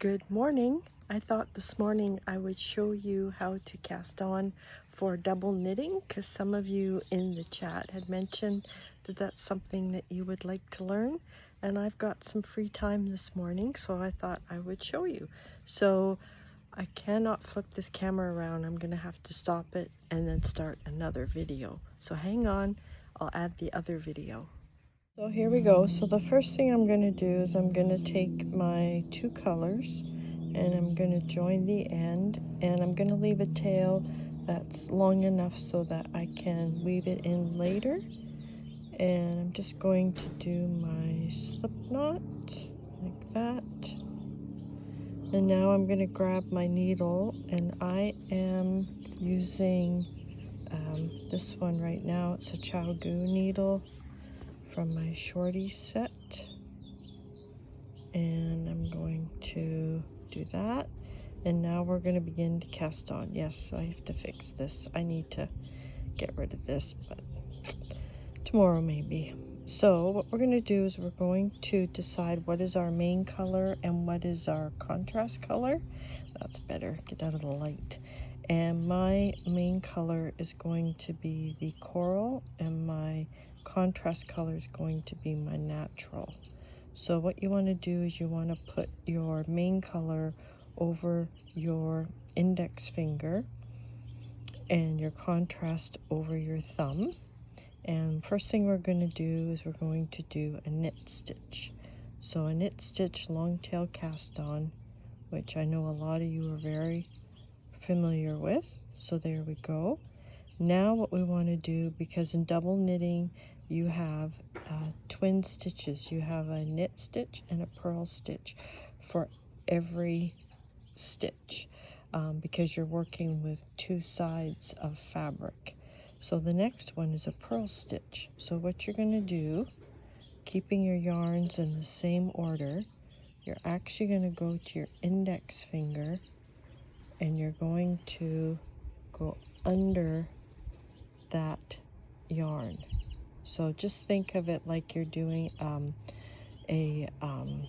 Good morning. I thought this morning I would show you how to cast on for double knitting because some of you in the chat had mentioned that that's something that you would like to learn, and I've got some free time this morning, so I thought I would show you. So I cannot flip this camera around. I'm gonna have to stop it and then start another video. So hang on, I'll add the other video. So here we go. So the first thing I'm going to do is I'm going to take my two colors and I'm going to join the end, and I'm going to leave a tail that's long enough so that I can weave it in later. And I'm just going to do my slip knot like that. And now I'm going to grab my needle, and I am using this one right now. It's a Chow-Goo needle from my shorty set, and I'm going to do that. And now we're going to begin to cast on. Yes, I have to fix this. I need to get rid of this, but tomorrow maybe. So what we're going to do is we're going to decide what is our main color and what is our contrast color. That's better, get out of the light. And my main color is going to be the coral, and my contrast color is going to be my natural. So what you want to do is you want to put your main color over your index finger and your contrast over your thumb. And first thing we're going to do is we're going to do a knit stitch. So a knit stitch long tail cast on, which I know a lot of you are very familiar with. So there we go. Now what we want to do, because in double knitting you have twin stitches, you have a knit stitch and a purl stitch for every stitch, because you're working with two sides of fabric. So the next one is a purl stitch. So what you're going to do, keeping your yarns in the same order, you're actually going to go to your index finger and you're going to go under that yarn. So just think of it like you're doing let's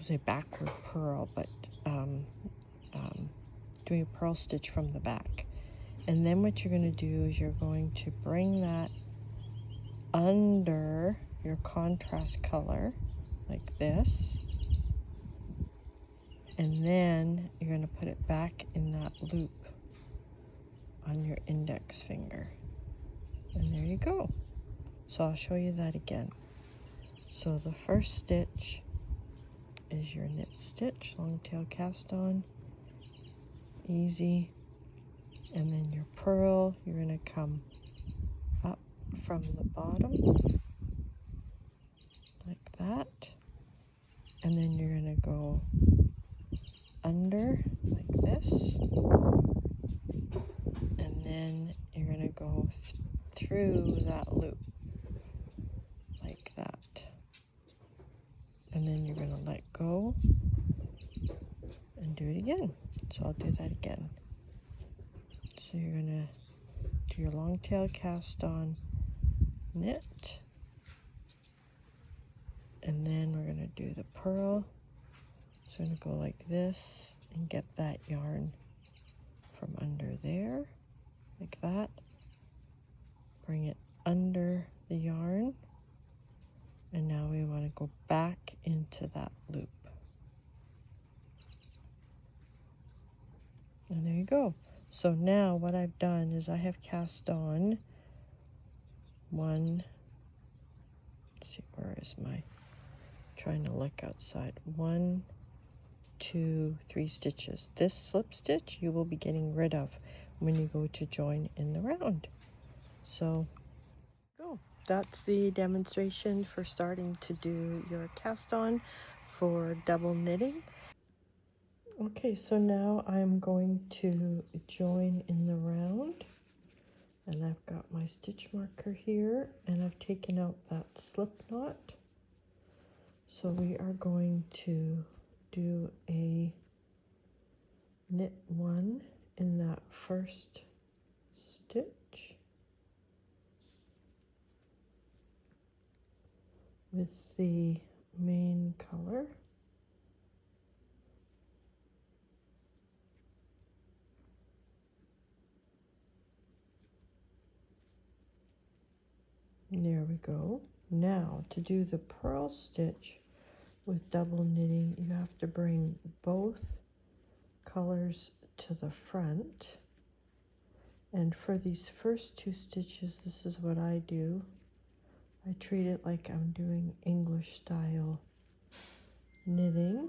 say backward purl, but doing a purl stitch from the back. And then what you're going to do is you're going to bring that under your contrast color like this, and then you're going to put it back in that loop on your index finger, and there you go. So I'll show you that again. So the first stitch is your knit stitch, long tail cast on, easy, and then your purl, you're going to come up from the bottom like that, and then you're going to go under like this, and then you're going to go through that loop like that, and then you're going to let go and do it again. So I'll do that again. So you're going to do your long tail cast on, knit, and then we're going to do the purl. So I'm going to go like this and get that yarn from under there, like that. Bring it under the yarn, and now we want to go back into that loop. And there you go. So now what I've done is I have cast on one, let's see, where is my, trying to look outside, 1, 2, 3 stitches. This slip stitch you will be getting rid of when you go to join in the round. So that's the demonstration for starting to do your cast on for double knitting. Okay, so now I'm going to join in the round, and I've got my stitch marker here, and I've taken out that slip knot. So we are going to do a knit 1 in that first stitch with the main color, There we go. Now to do the purl stitch with double knitting, you have to bring both colors to the front. And for these first two stitches, this is what I do. I treat it like I'm doing English style knitting.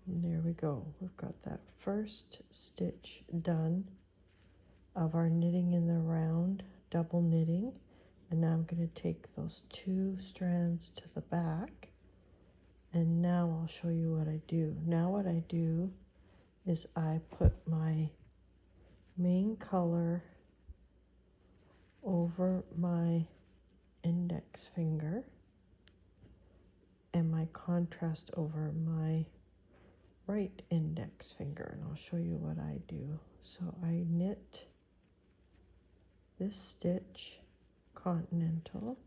And there we go. We've got that first stitch done of our knitting in the round, double knitting. And now I'm going to take those two strands to the back. And now I'll show you what I do. Now what I do is I put my main color over my index finger and my contrast over my right index finger, and I'll show you what I do. So I knit this stitch continental,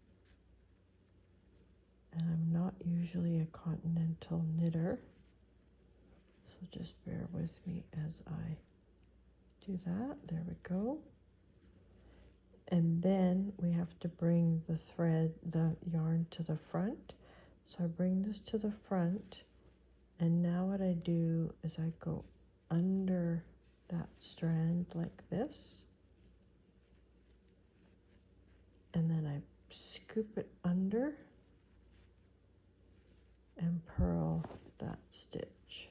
and I'm not usually a continental knitter, so just bear with me as I do that. There we go. And then we have to bring the yarn to the front. So I bring this to the front, and now what I do is I go under that strand like this, and then I scoop it under and purl that stitch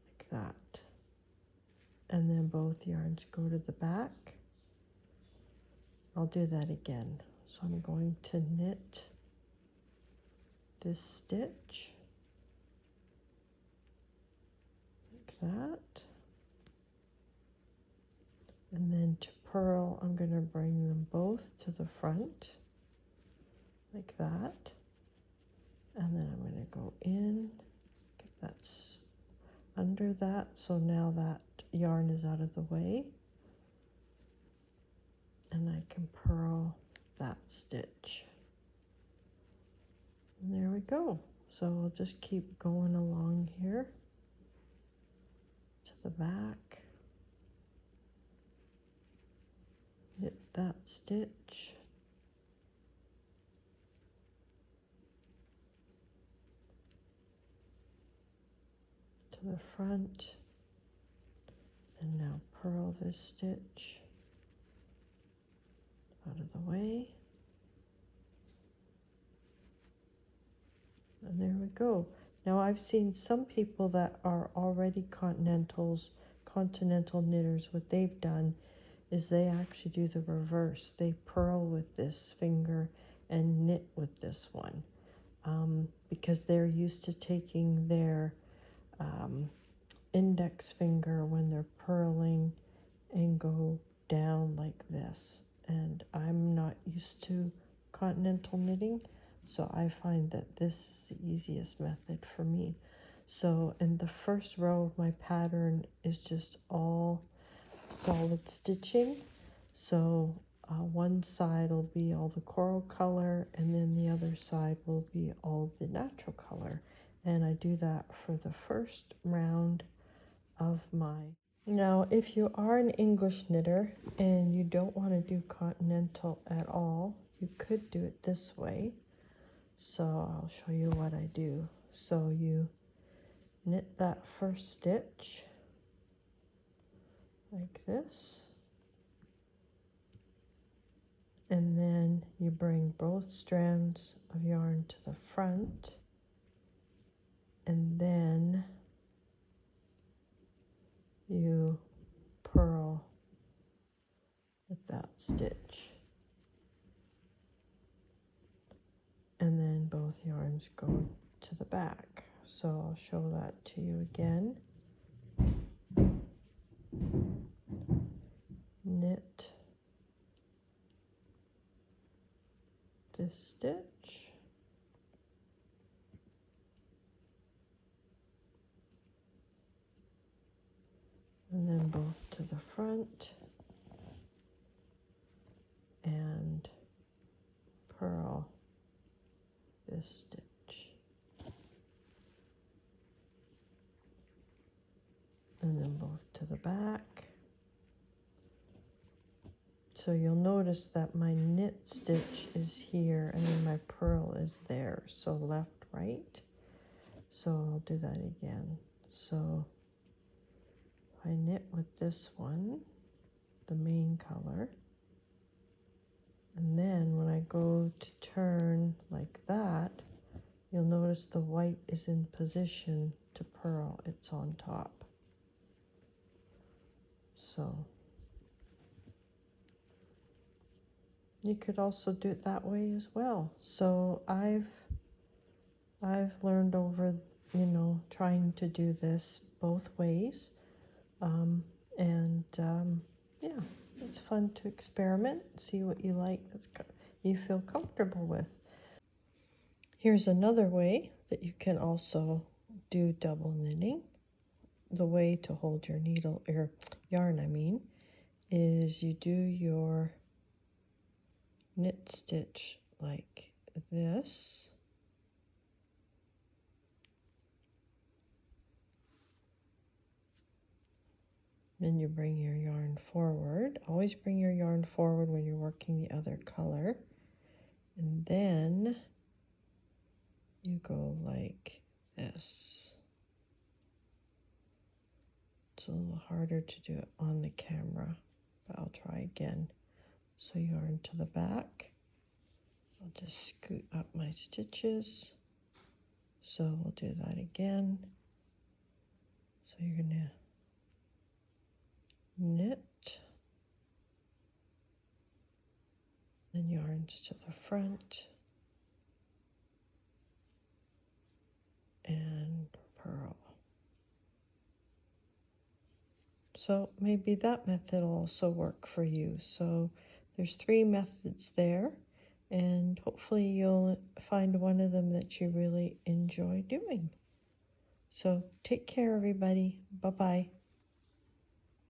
like that. And then both yarns go to the back. I'll do that again. So I'm going to knit this stitch like that, and then to purl I'm going to bring them both to the front like that, and then I'm going to go in, get that under that, so now that yarn is out of the way, and I can purl that stitch. And there we go. So I'll just keep going along here to the back, knit that stitch, to the front, and now purl this stitch out of the way. And there we go. Now I've seen some people that are already continental knitters. What they've done is they actually do the reverse. They purl with this finger and knit with this one, because they're used to taking their index finger when they're purling and go down like this. And I'm not used to continental knitting, so I find that this is the easiest method for me. So in the first row of my pattern is just all solid stitching. So one side will be all the coral color, and then the other side will be all the natural color. And I do that for the first round of my... Now, if you are an English knitter and you don't want to do continental at all, you could do it this way. So I'll show you what I do. So you knit that first stitch like this, and then you bring both strands of yarn to the front, and then you purl with that stitch, and then both yarns go to the back. So I'll show that to you again. Knit this stitch, and then both to the front, and purl this stitch. to the back. So you'll notice that my knit stitch is here and then my purl is there. So left, right. So I'll do that again. So I knit with this one, the main color. And then when I go to turn like that, you'll notice the white is in position to purl. It's on top. So you could also do it that way as well. So I've learned over, trying to do this both ways. Yeah, it's fun to experiment, see what you like, you feel comfortable with. Here's another way that you can also do double knitting. The way to hold your needle, or yarn, is you do your knit stitch like this. Then you bring your yarn forward. Always bring your yarn forward when you're working the other color. And then you go like this. It's a little harder to do it on the camera, but I'll try again. So yarn to the back. I'll just scoot up my stitches. So we'll do that again. So you're gonna knit, then yarns to the front, and purl. So maybe that method will also work for you. So there's 3 methods there, and hopefully you'll find one of them that you really enjoy doing. So take care, everybody. Bye-bye.